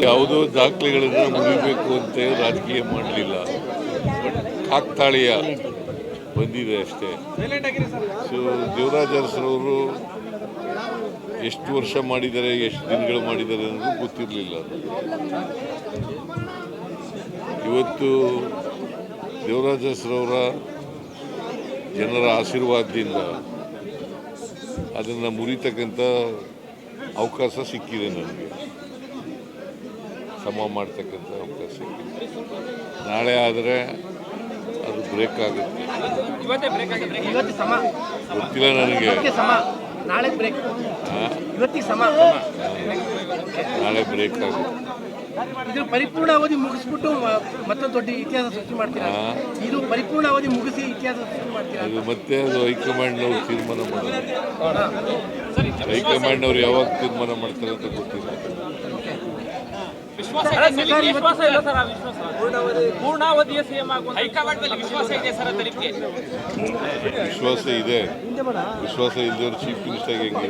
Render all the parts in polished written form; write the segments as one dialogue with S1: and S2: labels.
S1: ಯಾವುದೋ ದಾಖಲೆಗಳನ್ನು ಮುಗಿಬೇಕು ಅಂತ ರಾಜಕೀಯ ಮಾಡಲಿಲ್ಲ. ಕಾಕ್ತಾಳೀಯ ಬಂದಿದೆ ಅಷ್ಟೇ. ಸೊ ದೇವರಾಜ ಅರಸರವರು ಎಷ್ಟು ವರ್ಷ ಮಾಡಿದ್ದಾರೆ, ಎಷ್ಟು ದಿನಗಳು ಮಾಡಿದ್ದಾರೆ ಅನ್ನೋದು ಗೊತ್ತಿರಲಿಲ್ಲ. ಇವತ್ತು ದೇವರಾಜ ಅರಸರವರ ಜನರ ಆಶೀರ್ವಾದದಿಂದ ಅದನ್ನು ಮುರಿತಕ್ಕಂಥ ಅವಕಾಶ ಸಿಕ್ಕಿದೆ. ನನಗೆ ಸಮ ಮಾಡ್ತಕ್ಕಂಥ ಅವಕಾಶ ಸಿಕ್ಕಿದೆ. ನಾಳೆ ಆದರೆ ಅದು ಬ್ರೇಕ್ ಆಗುತ್ತೆ. ಗೊತ್ತಿಲ್ಲ ನನಗೆ. ನಾಳೆ ಬ್ರೇಕ್ ಆಗುತ್ತೆ.
S2: ಇದು ಪರಿಪೂರ್ಣ ಅವಧಿ ಮುಗಿಸ್ಬಿಟ್ಟು ಮತ್ತೊಂದು ದೊಡ್ಡ ಇತಿಹಾಸ ಸೃಷ್ಟಿ ಮಾಡ್ತೀರಾ? ಇದು ಪರಿಪೂರ್ಣ ಅವಧಿ ಮುಗಿಸಿ ಇತಿಹಾಸ ಸೃಷ್ಟಿ ಮಾಡ್ತೀರಾ?
S1: ಅದು ಮತ್ತೆ ಅದು ಹೈಕಮಾಂಡ್ನವ್ರು ತೀರ್ಮಾನ ಮಾಡೋದು. ಹೈಕಮಾಂಡ್ನವ್ರು ಯಾವಾಗ ತೀರ್ಮಾನ ಮಾಡ್ತಾರೆ ಅಂತ ಗೊತ್ತಿಲ್ಲ.
S3: ಪೂರ್ಣಾವಧಿಯ ಸಿಎಂ ವಿಶ್ವಾಸ ಇದೆ ಸರ್.
S1: ವಿಶ್ವಾಸ ಇದೆ. ವಿಶ್ವಾಸ ಇಲ್ಲದವರು ಚೀಫ್ ಮಿನಿಸ್ಟರ್ ಹೆಂಗಿದೆ?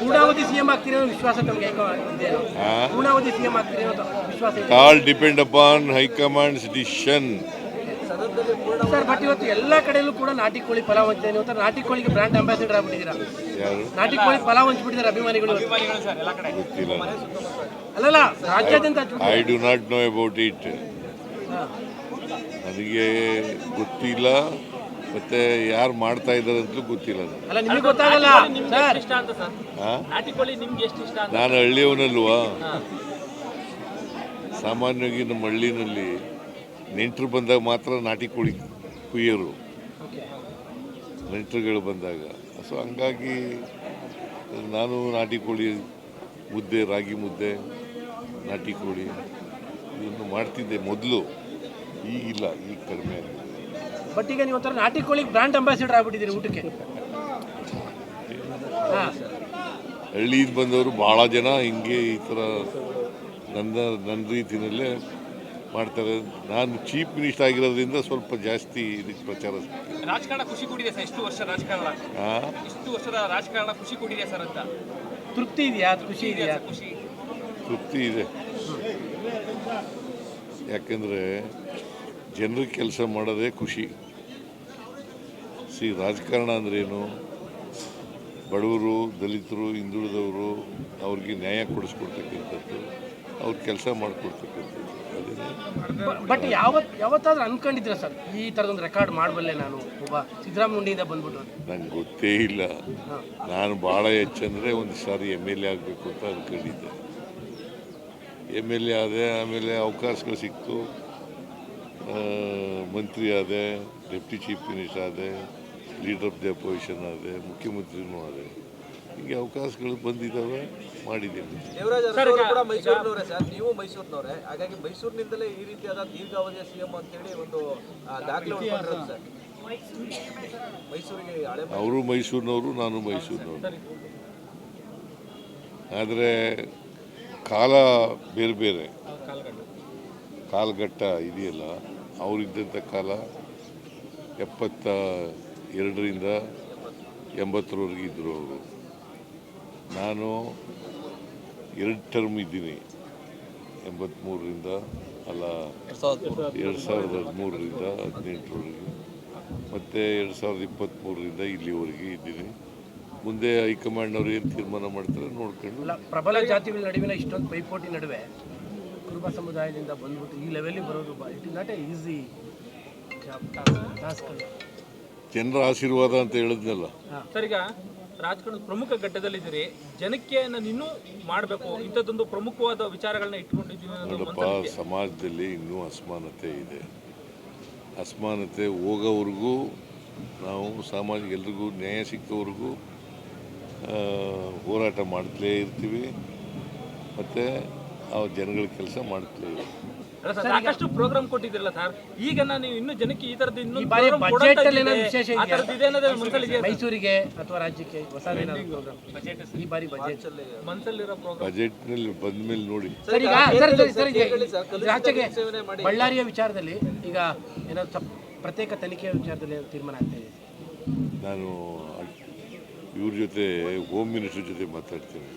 S2: ಪೂರ್ಣಾವಧಿ ಸಿಎಂ ಆಗ್ತಿರೋ ವಿಶ್ವಾಸ ನಮಗೆ ಪೂರ್ಣಾವಧಿ ಸಿಎಂ ಆಗ್ತಿರೋ ವಿಶ್ವಾಸ
S1: all depend upon high command's decision.
S2: Sir, but ಇವತ್ತು ಎಲ್ಲ ಕಡೆಯಲ್ಲೂ ಕೂಡ ನಾಟಿ ಕೋಳಿ ಪಲಾವ್ ಹಂಚ್ತಾ ಇದೆ. ನಾಟಿ ಕೋಳಿಗೆ ಬ್ರಾಂಡ್ ಅಂಬಾಸಿಡರ್ ಆಗ್ಬಿಟ್ಟಿದ್ದೀರಾ. ನಾಟಿ ಕೋಳಿ ಪಲಾವ್ ಹಂಚ್ಬಿಟ್ಟಿದ್ದಾರೆ ಅಭಿಮಾನಿಗಳು.
S1: ಗೊತ್ತಿಲ್ಲ,
S2: ಅಲ್ಲಲ್ಲ ರಾಜ್ಯಾದ್ಯಂತ.
S1: I do not know about it. ನನಗೆ ಗೊತ್ತಿಲ್ಲ, ಮತ್ತೆ ಯಾರು ಮಾಡ್ತಾ ಇದ್ದಾರೆ ಅಂತಲೂ ಗೊತ್ತಿಲ್ಲ.
S2: ಅಲ್ಲ, ನಿಮಗೆ ಗೊತ್ತಾಗಲ್ಲ ಸರ್.
S1: ನಾನು ಹಳ್ಳಿಯವನಲ್ವಾ. ಸಾಮಾನ್ಯವಾಗಿ ನಮ್ಮ ಹಳ್ಳಿನಲ್ಲಿ ನೆಂಟರು ಬಂದಾಗ ಮಾತ್ರ ನಾಟಿ ಕೋಳಿ ಕುಯ್ಯೋರು, ನೆಂಟರುಗಳು ಬಂದಾಗ. ಸೊ ಹಂಗಾಗಿ ನಾನು ನಾಟಿ ಕೋಳಿ ಮುದ್ದೆ, ರಾಗಿ ಮುದ್ದೆ, ನಾಟಿ ಕೋಳಿ ಇದನ್ನು ಮಾಡ್ತಿದ್ದೆ ಮೊದಲು. ಈಗಿಲ್ಲ, ಈಗ ಕಡಿಮೆ ಆಗಿದೆ.
S2: ಬಟ್ ಈಗ ನೀವು ಒಂಥರ ನಾಟಿ ಕೋಳಿಗೆ ಬ್ರಾಂಡ್ ಅಂಬಾಸಿಡರ್ ಆಗ್ಬಿಟ್ಟಿದ್ದೀರಿ ಊಟಕ್ಕೆ.
S1: ಹಳ್ಳಿಯಿಂದ ಬಂದವರು ಭಾಳ ಜನ ಹಿಂಗೆ ಈ ಥರ ನನ್ನ ರೀತಿಯಲ್ಲೇ ಮಾಡ್ತಾರೆ. ನಾನು ಚೀಫ್ ಮಿನಿಸ್ಟರ್ ಆಗಿರೋದ್ರಿಂದ ಸ್ವಲ್ಪ ಜಾಸ್ತಿ ಇದಕ್ಕೆ ಪ್ರಚಾರ.
S3: ರಾಜಕಾರಣ ಖುಷಿ ಕೊಟ್ಟಿದೆ ಸರ್. ಇಷ್ಟು ವರ್ಷದ ರಾಜಕಾರಣ ಖುಷಿ ಕೊಟ್ಟಿದೆ ಸರ್ ಅಂತ
S2: ತೃಪ್ತಿ ಇದೆಯಾ? ಖುಷಿ ಇದೆಯಾ?
S1: ತೃಪ್ತಿ ಇದೆ. ಯಾಕೆಂದರೆ ಜನರಿಗೆ ಕೆಲಸ ಮಾಡೋದೇ ಖುಷಿ. ರಾಜಕಾರಣ ಅಂದ್ರೇನು? ಬಡವರು, ದಲಿತರು, ಹಿಂದುಳಿದವರು ಅವ್ರಿಗೆ ನ್ಯಾಯ ಕೊಡಿಸ್ಕೊಡ್ತಕ್ಕಂಥದ್ದು, ಅವ್ರ ಕೆಲಸ ಮಾಡಿಕೊಡ್ತಕ್ಕಂಥದ್ದು.
S2: ಬಟ್ ಯಾವತ್ತಾದ್ರೂ ಅನ್ಕೊಂಡಿದ್ರ ಸರ್ ಈ ಥರದೊಂದು ರೆಕಾರ್ಡ್ ಮಾಡಬಲ್ಲೆ ನಾನು ಒಬ್ಬ ಸಿದ್ದರಾಮಯ್ಯನಿಂದ ಬಂದ್ಬಿಟ್ಟು?
S1: ನಂಗೆ ಗೊತ್ತೇ ಇಲ್ಲ. ನಾನು ಭಾಳ ಹೆಚ್ಚಂದರೆ ಒಂದು ಸಾರಿ MLA ಆಗಬೇಕು ಅಂತ ಅಂದ್ಕೊಂಡಿದ್ದೆ. MLA ಆದೆ, ಆಮೇಲೆ ಅವಕಾಶಗಳು ಸಿಕ್ತು, ಮಂತ್ರಿ ಆದೆ, ಡೆಪ್ಟಿ ಚೀಫ್ ಮಿನಿಸ್ಟರ್ ಆದೆ, ಲೀಡರ್ ಆಫ್ ದಿ ಅಪೋಸಿಷನ್ ಆದೆ, ಮುಖ್ಯಮಂತ್ರಿನೂ ಆದೆ. ಹೀಗೆ ಅವಕಾಶಗಳು ಬಂದಿದ್ದಾವೆ, ಮಾಡಿದ್ದೇನೆ.
S4: ಕೂಡ ಮೈಸೂರಿನವರೇ ಸರ್, ನೀವು ಮೈಸೂರಿನವರೇ, ಹಾಗಾಗಿ ಮೈಸೂರಿನಿಂದಲೇ ಈ ರೀತಿಯಾದ ದೀರ್ಘಾವಧಿಯ ಸಿಎಂ ಅಂತೇಳಿ ಒಂದು ದಾಖಲೆ ಸರ್. ಮೈಸೂರಿಗೆ
S1: ಅವರು ಮೈಸೂರಿನವರು, ನಾನು ಮೈಸೂರಿನವರು. ಆದರೆ ಕಾಲ ಬೇರೆ ಬೇರೆ, ಕಾಲಘಟ್ಟ ಇದೆಯಲ್ಲ. ಅವರಿದ್ದಂಥ ಕಾಲ 72ರಿಂದ 80ರವರೆಗೆ ಇದ್ದರು ಅವರು. ನಾನು 2 ಟರ್ಮ್ ಇದ್ದೀನಿ, 83ರಿಂದ 2013ರಿಂದ 18ರವರೆಗೆ, ಮತ್ತು 2023ರಿಂದ ಇಲ್ಲಿವರೆಗೆ ಇದ್ದೀನಿ. ಮುಂದೆ ಹೈಕಮಾಂಡ್ನವ್ರು ಏನು ತೀರ್ಮಾನ ಮಾಡ್ತಾರೆ ನೋಡ್ಕೊಂಡು.
S2: ಪ್ರಬಲ ಜಾತಿಗಳ ನಡುವಿನ ಇಷ್ಟೊಂದು ಪೈಪೋಟಿ ನಡುವೆ ಕುರುಬ ಸಮುದಾಯದಿಂದ ಬಂದ್ಬಿಟ್ಟು ಈ ಲೆವೆಲಿಗೆ ಬರೋದು it is not A easy task.
S1: ಜನರ ಆಶೀರ್ವಾದ ಅಂತ ಹೇಳಿದ್ನಲ್ಲ
S3: ಸರ್. ಈಗ ರಾಜಕಾರಣದ ಪ್ರಮುಖ ಘಟ್ಟದಲ್ಲಿದ್ದೀರಿ, ಜನಕ್ಕೆ ನಾನು ಇನ್ನೂ ಮಾಡಬೇಕು ಇಂಥದ್ದೊಂದು ಪ್ರಮುಖವಾದ ವಿಚಾರಗಳನ್ನ ಇಟ್ಕೊಂಡಿದ್ದೀನಿ.
S1: ನೋಡಪ್ಪ, ಸಮಾಜದಲ್ಲಿ ಇನ್ನೂ ಅಸಮಾನತೆ ಇದೆ. ಅಸಮಾನತೆ ಹೋಗೋವರೆಗೂ ನಾವು ಸಾಮಾಜಿಕ ಎಲ್ರಿಗೂ ನ್ಯಾಯ ಸಿಕ್ಕವರೆಗೂ ಹೋರಾಟ ಮಾಡ್ತಲೇ ಇರ್ತೀವಿ, ಮತ್ತು ಆ ಜನಗಳ ಕೆಲಸ ಮಾಡ್ತಲೇ ಇರ್ತೀವಿ.
S3: ಸಾಕಷ್ಟು ಪ್ರೋಗ್ರಾಮ್ ಕೊಟ್ಟಿದ್ರಲ್ಲ ಸರ್, ಈಗ ನಾನು ಇನ್ನೂ ಜನಕ್ಕೆ ಈ ತರದ್ದು ಇನ್ನೂ
S2: ಮೈಸೂರಿಗೆ ಅಥವಾ ರಾಜ್ಯಕ್ಕೆ ಹೊಸ ಈ ಬಾರಿ
S3: ಮನಸ್ಸಲ್ಲಿರೋ ಪ್ರೋಗ್ರಾಮ್
S1: ಬಜೆಟ್ನಲ್ಲಿ ಬಂದ ಮೇಲೆ ನೋಡಿ.
S2: ರಾಜ್ಯಕ್ಕೆ ಬಳ್ಳಾರಿಯ ವಿಚಾರದಲ್ಲಿ ಈಗ ಏನಾದ್ರು ಪ್ರತ್ಯೇಕ ತನಿಖೆಯ ವಿಚಾರದಲ್ಲಿ ತೀರ್ಮಾನ ಆಗ್ತಾ ಇದೆ.
S1: ನಾನು ಇವ್ರ ಜೊತೆ ಹೋಮ್ ಮಿನಿಸ್ಟರ್ ಜೊತೆ ಮಾತಾಡ್ತೀನಿ.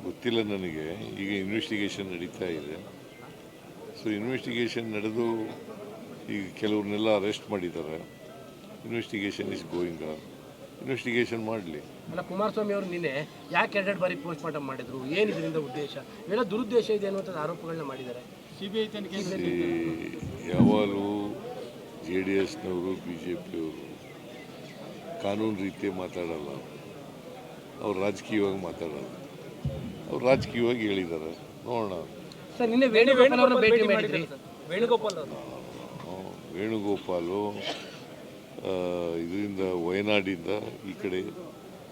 S1: ಗೊತ್ತಿಲ್ಲ ನನಗೆ. ಈಗ ಇನ್ವೆಸ್ಟಿಗೇಷನ್ ನಡೀತಾ ಇದೆ. ಸೊ ಇನ್ವೆಸ್ಟಿಗೇಷನ್ ನಡೆದು ಈಗ ಕೆಲವ್ರನ್ನೆಲ್ಲ ಅರೆಸ್ಟ್ ಮಾಡಿದ್ದಾರೆ. Investigation is going on. Investigation ಮಾಡಲಿ.
S2: ಅಲ್ಲ, ಕುಮಾರಸ್ವಾಮಿ ಅವರು ನಿನ್ನೆ ಯಾಕೆ 2 ಬಾರಿ ಪೋಸ್ಟ್ ಮಾರ್ಟಮ್ ಮಾಡಿದ್ರು, ಏನು ಇದರಿಂದ ಉದ್ದೇಶ, ಏನೋ ದುರುದ್ದೇಶ ಇದೆ ಅನ್ನುವಂಥದ್ದು ಆರೋಪಗಳನ್ನ ಮಾಡಿದ್ದಾರೆ. ಸಿಬಿಐ ತನಿಖೆ
S1: ಯಾವಾಗಲೂ JDSನವರು BJPಯವರು ಕಾನೂನು ರೀತಿ ಮಾತಾಡಲ್ಲ, ಅವ್ರು ರಾಜಕೀಯವಾಗಿ ಮಾತಾಡಲ್ಲ. ಅವ್ರು ರಾಜಕೀಯವಾಗಿ ಹೇಳಿದ್ದಾರೆ, ನೋಡೋಣ.
S2: ಸರ್, ನಿನ್ನೆ ವೇಣುಗೋಪಾಲ್ ಅವರನ್ನ ಭೇಟಿ ಮಾಡಿದ್ರಿ.
S1: ವೇಣುಗೋಪಾಲು ಇದರಿಂದ ವಯನಾಡಿಂದ ಈ ಕಡೆ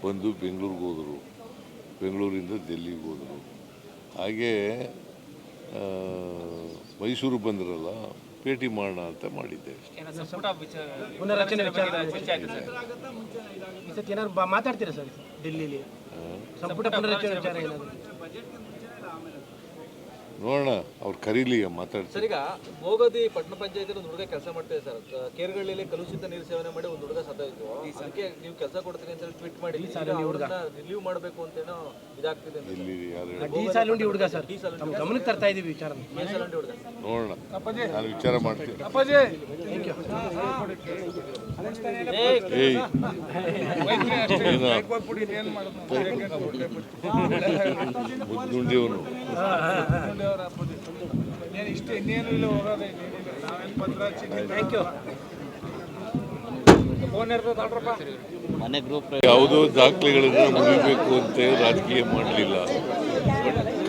S1: ಬಂದು ಬೆಂಗಳೂರಿಗೆ ಹೋದರು, ಬೆಂಗಳೂರಿಂದ ಡೆಲ್ಲಿಗೆ ಹೋದರು. ಹಾಗೇ ಮೈಸೂರು ಬಂದ್ರಲ್ಲ, ಭೇಟಿ ಮಾಡೋಣ ಅಂತ ಮಾಡಿದ್ದೆ.
S2: ಪುನರಚನೆ ವಿಚಾರ ಈ ಸತಿ ಏನಾದ್ರು ಮಾತಾಡ್ತೀರಾ ಸರ್ ಡೆಲ್ಲಿಲಿ? ಸಂಪುಟ ಪುನರಚನೆ ವಿಚಾರ ಏನಾದ್ರು
S1: ನೋಡೋಣ, ಅವ್ರು ಕರೀಲಿ ಮಾತಾಡ್ತಾರೆ.
S4: ಸರ್, ಈಗ ಭೋಗದಿ ಪಟ್ಟಣ ಪಂಚಾಯತ್ ಒಂದು ಹುಡುಗ ಕೆಲಸ ಮಾಡ್ತಾ ಇದೆ ಸರ್. ಕೇರ್ಗಳ್ಳಿಯಲ್ಲಿ ಕಲುಷಿತ ನೀರು ಸೇವನೆ ಮಾಡಿ ಒಂದು ಹುಡುಗ ಸತ್ತೋಯ್ತು. ಅದಕ್ಕೆ ನೀವು ಕೆಲಸ ಕೊಡ್ತೀನಿ ಅಂತ ಟ್ವೀಟ್ ಮಾಡಿ ಅವ್ರನ್ನ ರಿಲೀವ್ ಮಾಡಬೇಕು ಅಂತೇನೋ ಇದಾಗ್ತಿದೆ.
S2: ಡಿ ಸಾಲುಂಡಿ ಹುಡುಗ ಸರ್, ನಮ್ಮ ಗಮನಕ್ಕೆ ತರ್ತಾ ಇದೀವಿ ವಿಚಾರ.
S1: ನೋಡೋಣ, ನಾನು ವಿಚಾರ ಮಾಡ್ತೀನಿ. ಮುದ್ದುಂಡಿಯವನು ಯಾವುದೋ ದಾಖಲೆಗಳನ್ನು ಮುಗಿಬೇಕು ಅಂತ ರಾಜಕೀಯ ಮಾಡಲಿಲ್ಲ.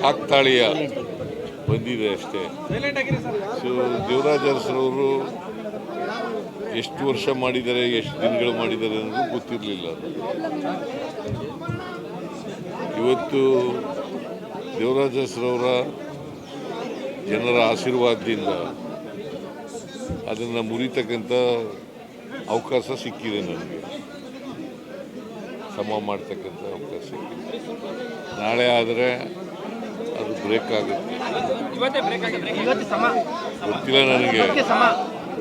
S1: ಕಾಕ್ತಾಳೀಯ ಬಂದಿದೆ ಅಷ್ಟೇ. ಸೊ ದೇವರಾಜ ಅರಸರವರು ಎಷ್ಟು ವರ್ಷ ಮಾಡಿದ್ದಾರೆ, ಎಷ್ಟು ದಿನಗಳು ಮಾಡಿದ್ದಾರೆ ಅನ್ನೋದು ಗೊತ್ತಿರಲಿಲ್ಲ. ಇವತ್ತು ದೇವರಾಜ ಅರಸರವರ ಜನರ ಆಶೀರ್ವಾದದಿಂದ ಅದನ್ನು ಮುರಿತಕ್ಕಂಥ ಅವಕಾಶ ಸಿಕ್ಕಿದೆ ನನಗೆ. ಸಮ ಮಾಡ್ತಕ್ಕಂಥ ಅವಕಾಶ ಸಿಕ್ಕಿದೆ. ನಾಳೆ ಆದರೆ ಅದು ಬ್ರೇಕ್ ಆಗುತ್ತೆ.
S2: ಇವತ್ತು ಸಮ
S1: ಗೊತ್ತಿಲ್ಲ ನನಗೆ.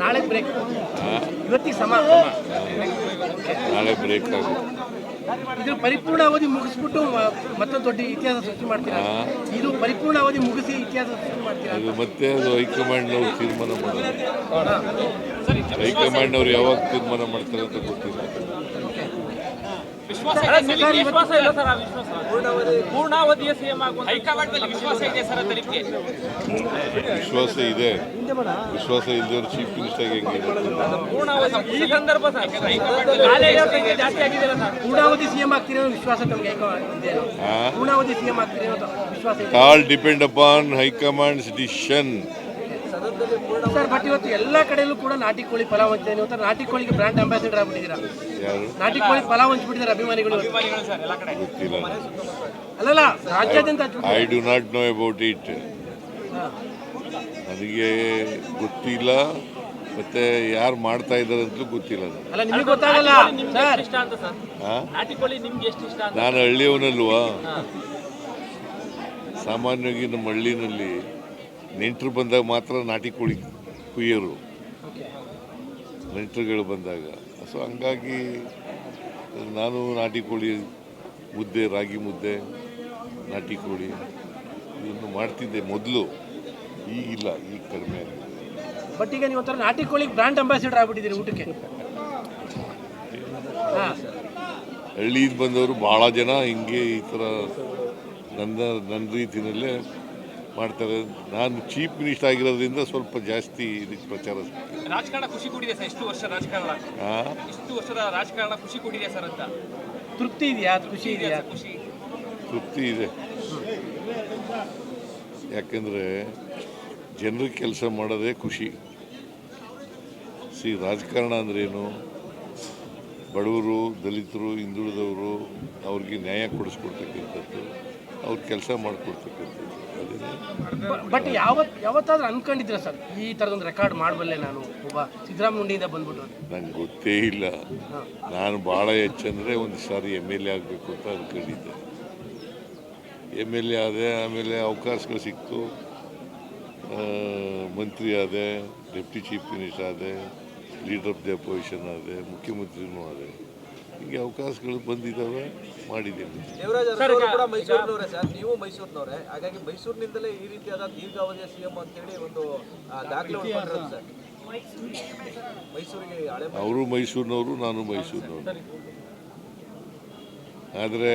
S2: ನಾಳೆ ಬ್ರೇಕ್, ಇವತ್ತಿಗೆ ಸಮ,
S1: ನಾಳೆ ಬ್ರೇಕ್ ಆಗುತ್ತೆ.
S2: ಇದ್ರ ಪರಿಪೂರ್ಣ ಅವಧಿ ಮುಗಿಸ್ಬಿಟ್ಟು ಮತ್ತೊಂದು ದೊಡ್ಡ ಇತಿಹಾಸ ಸೃಷ್ಟಿ ಮಾಡ್ತೀರಾ? ಇದು ಪರಿಪೂರ್ಣ ಅವಧಿ ಮುಗಿಸಿ ಇತಿಹಾಸ ಸೃಷ್ಟಿ ಮಾಡ್ತೀರಾ?
S1: ಅದು ಮತ್ತೆ ಅದು ಹೈಕಮಾಂಡ್ನವ್ರು ತೀರ್ಮಾನ ಮಾಡೋದು. ಹೈಕಮಾಂಡ್ನವ್ರು ಯಾವಾಗ ತೀರ್ಮಾನ ಮಾಡ್ತಾರೆ ಅಂತ ಗೊತ್ತಿಲ್ಲ.
S3: ಪೂರ್ಣಾವಧಿಯ ಸಿಎಂ ಆಗುವ ಹೈಕಮಾಂಡ್ ವಿಶ್ವಾಸ ಇದೆ ಸರ್.
S1: ವಿಶ್ವಾಸ ಇದೆ. ವಿಶ್ವಾಸ ಇಲ್ಲದವ್ರು ಚೀಫ್ ಮಿನಿಸ್ಟರ್ ಹೆಂಗೆ?
S2: ಪೂರ್ಣಾವಧಿ ಸಿಎಂ ಆಗ್ತೀರಿ ಅನ್ನೋ ವಿಶ್ವಾಸ ತಮಗೆ ಪೂರ್ಣಾವಧಿ ಸಿಎಂ ಆಗ್ತೀರಿ ಅನ್ನೋ ವಿಶ್ವಾಸ ಇದೆ?
S1: All depend upon high command's decision.
S2: Sir, but ಇವತ್ತು ಎಲ್ಲ ಕಡೆಯಲ್ಲೂ ಕೂಡ ನಾಟಿ ಕೋಳಿ ಪಲಾವ್ ಹಂಚ್ತಾ ಇದೆ. ನಾಟಿ ಕೋಳಿಗೆ ಬ್ರ್ಯಾಂಡ್ ಅಂಬಾಸಿಡರ್ ಆಗ್ಬಿಟ್ಟಿದ್ದೀರಾ.
S1: ಯಾರು?
S2: ನಾಟಿ ಕೋಳಿ ಪಲಾವ್ ಹಂಚ್ಬಿಟ್ಟಿದ್ದಾರೆ ಅಭಿಮಾನಿಗಳು.
S1: ಗೊತ್ತಿಲ್ಲ.
S2: ಅಲ್ಲಲ್ಲ, ರಾಜ್ಯಾದ್ಯಂತ
S1: I do not know about it. ನನಗೆ ಗೊತ್ತಿಲ್ಲ, ಮತ್ತೆ ಯಾರು ಮಾಡ್ತಾ ಇದ್ದಾರೆ ಅಂತಲೂ ಗೊತ್ತಿಲ್ಲ.
S2: ಅಲ್ಲ, ನಿಮಗೆ ಗೊತ್ತಾಗಲ್ಲ ಸರ್.
S1: ನಾನು ಹಳ್ಳಿಯವನಲ್ವಾ. ಸಾಮಾನ್ಯವಾಗಿ ನಮ್ಮ ಹಳ್ಳಿನಲ್ಲಿ ನೆಂಟರು ಬಂದಾಗ ಮಾತ್ರ ನಾಟಿ ಕೋಳಿ ಕುಯ್ಯೋರು, ನೆಂಟರುಗಳು ಬಂದಾಗ. ಸೊ ಹಂಗಾಗಿ ನಾನು ನಾಟಿ ಕೋಳಿ ಮುದ್ದೆ, ರಾಗಿ ಮುದ್ದೆ, ನಾಟಿ ಕೋಳಿ ಇದನ್ನು ಮಾಡ್ತಿದ್ದೆ ಮೊದಲು. ಈಗಿಲ್ಲ, ಈಗ ಕಡಿಮೆ ಆಗಿದೆ.
S2: ಬಟ್ ಈಗ ನೀವು ಒಂಥರ ನಾಟಿ ಕೋಳಿಗೆ ಬ್ರ್ಯಾಂಡ್ ಅಂಬಾಸಿಡರ್ ಆಗ್ಬಿಟ್ಟಿದ್ದೀರಿ ಊಟಕ್ಕೆ.
S1: ಹಳ್ಳಿಯಿಂದ ಬಂದವರು ಭಾಳ ಜನ ಹಿಂಗೆ ಈ ಥರ ನನ್ನ ರೀತಿಯಲ್ಲೇ ಮಾಡ್ತಾರೆ. ನಾನು ಚೀಫ್ ಮಿನಿಸ್ಟರ್ ಆಗಿರೋದ್ರಿಂದ ಸ್ವಲ್ಪ ಜಾಸ್ತಿ ಇದಕ್ಕೆ ಪ್ರಚಾರ.
S3: ರಾಜಕಾರಣ ಖುಷಿ ಕೊಟ್ಟಿದೆ ಸರ್. ಇಷ್ಟು ವರ್ಷದ ರಾಜಕಾರಣ ಖುಷಿ ಕೊಟ್ಟಿದೆ ಸರ್ ಅಂತ
S2: ತೃಪ್ತಿ ಇದೆಯಾ? ಖುಷಿ ಇದೆಯಾ?
S1: ತೃಪ್ತಿ ಇದೆ. ಯಾಕೆಂದರೆ ಜನರಿಗೆ ಕೆಲಸ ಮಾಡೋದೇ ಖುಷಿ. ರಾಜಕಾರಣ ಅಂದ್ರೇನು? ಬಡವರು, ದಲಿತರು, ಹಿಂದುಳಿದವರು ಅವ್ರಿಗೆ ನ್ಯಾಯ ಕೊಡಿಸ್ಕೊಡ್ತಕ್ಕಂಥದ್ದು, ಅವ್ರ ಕೆಲಸ ಮಾಡಿಕೊಡ್ತಕ್ಕಂಥದ್ದು.
S2: ಬಟ್ ಯಾವತ್ತಾದ್ರೂ ಅನ್ಕೊಂಡಿದ್ರ ಸರ್ ಈ ಥರದೊಂದು ರೆಕಾರ್ಡ್ ಮಾಡಬಲ್ಲೆ ನಾನು ಒಬ್ಬ ಸಿದ್ದರಾಮಯ್ಯನಿಂದ ಬಂದ್ಬಿಟ್ಟು?
S1: ನಂಗೆ ಗೊತ್ತೇ ಇಲ್ಲ. ನಾನು ಭಾಳ ಹೆಚ್ಚಂದರೆ ಒಂದು ಸಾರಿ MLA ಆಗಬೇಕು ಅಂತ ಅಂದ್ಕೊಂಡಿದ್ದೆ. MLA ಆದೆ, ಆಮೇಲೆ ಅವಕಾಶಗಳು ಸಿಕ್ತು. ಮಂತ್ರಿ ಆದೆ, ಡೆಪ್ಟಿ ಚೀಫ್ ಮಿನಿಸ್ಟರ್ ಆದೆ, ಲೀಡರ್ ಆಫ್ ದಿ ಅಪೋಸಿಷನ್ ಆದೆ, ಮುಖ್ಯಮಂತ್ರಿನೂ ಆದೆ. ಹೀಗೆ ಅವಕಾಶಗಳು ಬಂದಿದ್ದಾವೆ, ಮಾಡಿದ್ದೇನೆ.
S4: ದೇವರಾಜ್ ಅರಸು ಅವರು ಕೂಡ ಮೈಸೂರಿನವರೇ ಸರ್, ನೀವು ಮೈಸೂರಿನವರೇ, ಹಾಗಾಗಿ ಮೈಸೂರಿನಿಂದಲೇ ಈ ರೀತಿಯಾದ ದೀರ್ಘಾವಧಿಯ ಸಿಎಂ ಅಂತೇಳಿ ಒಂದು ದಾಖಲೆ ಉಳ್ಕೊಂಡಿರೋದು ಸರ್. ಮೈಸೂರಿಗೆ ಹಳೆ
S1: ಅವರು ಮೈಸೂರಿನವರು, ನಾನು ಮೈಸೂರಿನವರು. ಆದರೆ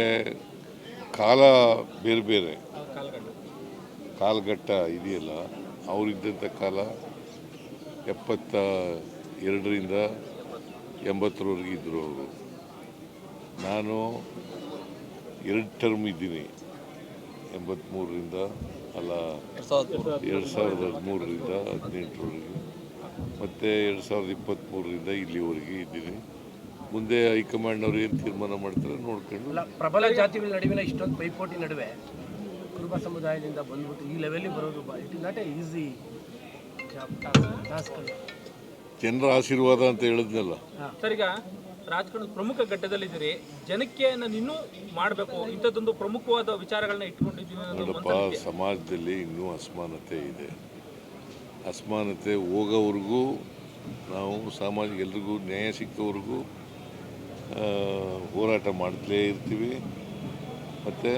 S1: ಕಾಲ ಬೇರೆ ಬೇರೆ, ಕಾಲಘಟ್ಟ ಇದೆಯಲ್ಲ, ಅವರಿದ್ದಂಥ ಕಾಲ 72ರಿಂದ 80ರವರೆಗೆ ಇದ್ದರು ಅವರು. ನಾನು 2 ಟರ್ಮ್ ಇದ್ದೀನಿ, 83ರಿಂದ ಅಲ್ಲ 2013ರಿಂದ 18ರವರೆಗೆ, ಮತ್ತು 2023ರಿಂದ ಇಲ್ಲಿವರೆಗೆ ಇದ್ದೀನಿ. ಮುಂದೆ ಹೈಕಮಾಂಡ್ನವ್ರು ಏನು ತೀರ್ಮಾನ ಮಾಡ್ತಾರೆ ನೋಡ್ಕೊಂಡು.
S2: ಪ್ರಬಲ ಜಾತಿಗಳ ನಡುವಿನ ಇಷ್ಟೊಂದು ಪೈಪೋಟಿ ನಡುವೆ ಕುರುಬ ಸಮುದಾಯದಿಂದ ಬಂದ್ಬಿಟ್ಟು ಈ ಲೆವೆಲ್ಗೆ ಬರೋದು it is not A easy task.
S1: ಜನರ ಆಶೀರ್ವಾದ ಅಂತ ಹೇಳಿದ್ನಲ್ಲ.
S3: ಸರ್, ಈಗ ರಾಜಕಾರಣದ ಪ್ರಮುಖ ಘಟ್ಟದಲ್ಲಿದ್ದೀರಿ, ಜನಕ್ಕೆ ನಾನು ಇನ್ನೂ ಮಾಡಬೇಕು ಇಂಥದ್ದೊಂದು ಪ್ರಮುಖವಾದ ವಿಚಾರಗಳನ್ನ ಇಟ್ಕೊಂಡಿದ್ದೀನಿ ಅನ್ನೋದು
S1: ನೋಡಪ್ಪ, ಸಮಾಜದಲ್ಲಿ ಇನ್ನೂ ಅಸಮಾನತೆ ಇದೆ. ಅಸಮಾನತೆ ಹೋಗೋವರೆಗೂ ನಾವು ಸಾಮಾಜಿಕ ಎಲ್ರಿಗೂ ನ್ಯಾಯ ಸಿಕ್ಕವರೆಗೂ ಹೋರಾಟ ಮಾಡ್ತಲೇ ಇರ್ತೀವಿ, ಮತ್ತು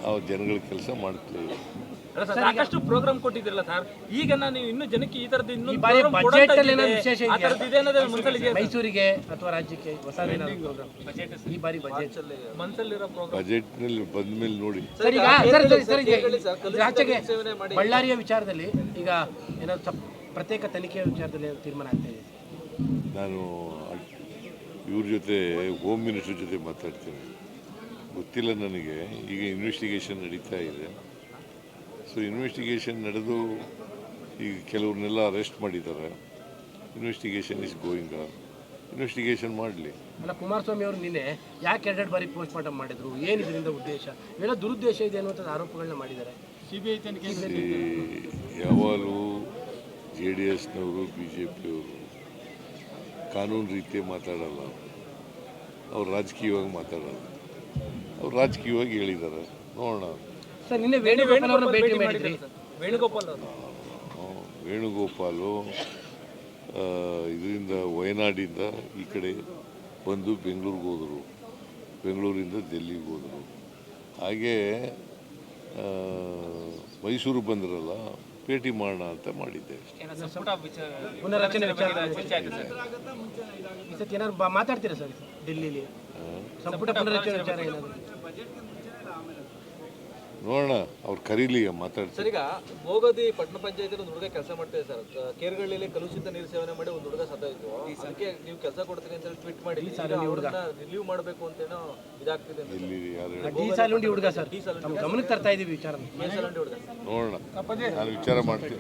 S1: ಆ ಜನಗಳ ಕೆಲಸ ಮಾಡ್ತಲೇ ಇರ್ತೀವಿ.
S3: ಅಲ್ಲ ಸರ್, ಸಾಕಷ್ಟು ಪ್ರೋಗ್ರಾಮ್ ಕೊಟ್ಟಿದ್ರಲ್ಲ ಸರ್, ಈಗ ನಾನು ಇನ್ನೂ ಜನಕ್ಕೆ ಈ ಥರದ್ದು ಇನ್ನೊಂದು
S2: ಬಾರಿ
S3: program
S2: ಬಜೆಟ್
S3: ಕೊಡೋಂಥ
S2: ಅಲ್ಲಿ
S3: ಇದೆ,
S2: ವಿಶೇಷ
S3: ಆ ಥರದ್ದು ಇದೆ ಅನ್ನೋದು ಮನಸ್ಸಲ್ಲಿ ಇದೆಯಾ ಸರ್?
S2: ಮೈಸೂರಿಗೆ ಅಥವಾ ರಾಜ್ಯಕ್ಕೆ ಹೊಸ ಪ್ರೋಗ್ರಾಮ್ ಈ ಬಾರಿ ಬಜೆಟ್
S3: ಮನಸ್ಸಲ್ಲಿರೋ ಪ್ರೋಗ್ರಾಮ್
S1: ಬಜೆಟ್ನಲ್ಲಿ ಬಂದ ಮೇಲೆ ನೋಡಿ.
S2: ಸರ್, ಈಗ ಆಚೆಗೆ ಬಳ್ಳಾರಿಯ ವಿಚಾರದಲ್ಲಿ ಈಗ ಏನಾದ್ರು ಪ್ರತ್ಯೇಕ ತನಿಖೆಯ ವಿಚಾರದಲ್ಲಿ ತೀರ್ಮಾನ ಆಗ್ತಾ ಇದೆ.
S1: ನಾನು ಇವ್ರ ಜೊತೆ ಹೋಮ್ ಮಿನಿಸ್ಟರ್ ಜೊತೆ ಮಾತಾಡ್ತೀನಿ, ಗೊತ್ತಿಲ್ಲ ನನಗೆ. ಈಗ ಇನ್ವೆಸ್ಟಿಗೇಷನ್ ನಡೀತಾ ಇದೆ. ಸೊ ಇನ್ವೆಸ್ಟಿಗೇಷನ್ ನಡೆದು ಈಗ ಕೆಲವ್ರನ್ನೆಲ್ಲ ಅರೆಸ್ಟ್ ಮಾಡಿದ್ದಾರೆ. Investigation is going on. Investigation ಮಾಡಲಿ.
S2: ಅಲ್ಲ, ಕುಮಾರಸ್ವಾಮಿ ಅವರು ನಿನ್ನೆ ಯಾಕೆ 2 ಬಾರಿ ಪೋಸ್ಟ್ ಮಾರ್ಟಮ್ ಮಾಡಿದ್ರು, ಏನು ಇದರಿಂದ ಉದ್ದೇಶ, ಇವೆಲ್ಲ ದುರುದ್ದೇಶ ಇದೆ ಅನ್ನುವಂಥ ಆರೋಪಗಳನ್ನ ಮಾಡಿದ್ದಾರೆ. ಸಿಬಿಐ ತನಿಖೆ
S1: ಯಾವಾಗಲೂ JDSನವರು BJPಯವರು ಕಾನೂನು ರೀತಿ ಮಾತಾಡಲ್ಲ, ಅವ್ರು ರಾಜಕೀಯವಾಗಿ ಮಾತಾಡಲ್ಲ. ಅವ್ರು ರಾಜಕೀಯವಾಗಿ ಹೇಳಿದ್ದಾರೆ, ನೋಡೋಣ.
S2: ಸರ್, ನಿನ್ನೆ ವೇಣುಗೋಪಾಲ್ ಅವರನ್ನ ಭೇಟಿ ಮಾಡಿದ್ರಿ.
S3: ವೇಣುಗೋಪಾಲ್ ಅವರು
S1: ವೇಣುಗೋಪಾಲು ಇದರಿಂದ ವಯನಾಡಿಂದ ಈ ಕಡೆ ಬಂದು ಬೆಂಗಳೂರಿಗೆ ಹೋದರು, ಬೆಂಗಳೂರಿಂದ ಡೆಲ್ಲಿಗೆ ಹೋದರು. ಹಾಗೇ ಮೈಸೂರು ಬಂದ್ರಲ್ಲ, ಭೇಟಿ ಮಾಡೋಣ ಅಂತ ಮಾಡಿದ್ದೆ.
S2: ಪುನರಚನೆ ವಿಚಾರದಲ್ಲಿ ಈ ಸತಿ ಏನಾದ್ರು ಮಾತಾಡ್ತೀರಾ ಸರ್ ಡೆಲ್ಲಿಲಿ ಸಂಪುಟ ಪುನರಚನೆ ವಿಚಾರ ಏನಾದ್ರು?
S1: ನೋಡೋಣ, ಅವ್ರು ಕರೀಲಿ,
S4: ಸರ್,
S1: ಮಾತಾಡ್ತಾರೆ.
S4: ಈಗ ಬೋಗದಿ ಪಟ್ಟಣ ಪಂಚಾಯತ್ ಒಂದು ಹುಡುಗ ಕೆಲಸ ಮಾಡ್ತಿದೆ ಸರ್. ಕೇರ್ಗಳ್ಳಿಯಲ್ಲಿ ಕಲುಷಿತ ನೀರು ಸೇವನೆ ಮಾಡಿ ಒಂದು ಹುಡುಗ ಸತ್ತೋಯ್ತು. ಅದಕ್ಕೆ ನೀವು ಕೆಲಸ ಕೊಡ್ತೀನಿ ಅಂತ ಟ್ವೀಟ್ ಮಾಡಿ ಅವ್ರನ್ನ ರಿಲೀವ್ ಮಾಡಬೇಕು ಅಂತೇನೋ ಇದಾಗ್ತಿದೆ ಅಂತ.
S1: ಇಲ್ಲಿ ಯಾರು
S2: ಡಿ ಸಾಲುಂಡಿ ಹುಡುಗ ಸರ್, ನಮ್ಮ ಗಮನಕ್ಕೆ ತರ್ತಾ ಇದೀವಿ ವಿಚಾರ.
S4: ಹುಡುಗ
S1: ನೋಡೋಣ, ನಾನು ವಿಚಾರ ಮಾಡ್ತೀನಿ.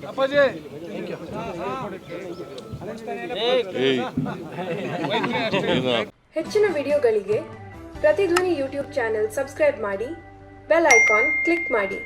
S5: ಹೆಚ್ಚಿನ ವಿಡಿಯೋಗಳಿಗೆ ಪ್ರತಿಧ್ವನಿ ಯೂಟ್ಯೂಬ್ ಚಾನೆಲ್ ಸಬ್ಸ್ಕ್ರೈಬ್ ಮಾಡಿ, ಬೆಲ್ ಐಕಾನ್ ಕ್ಲಿಕ್ ಮಾಡಿ.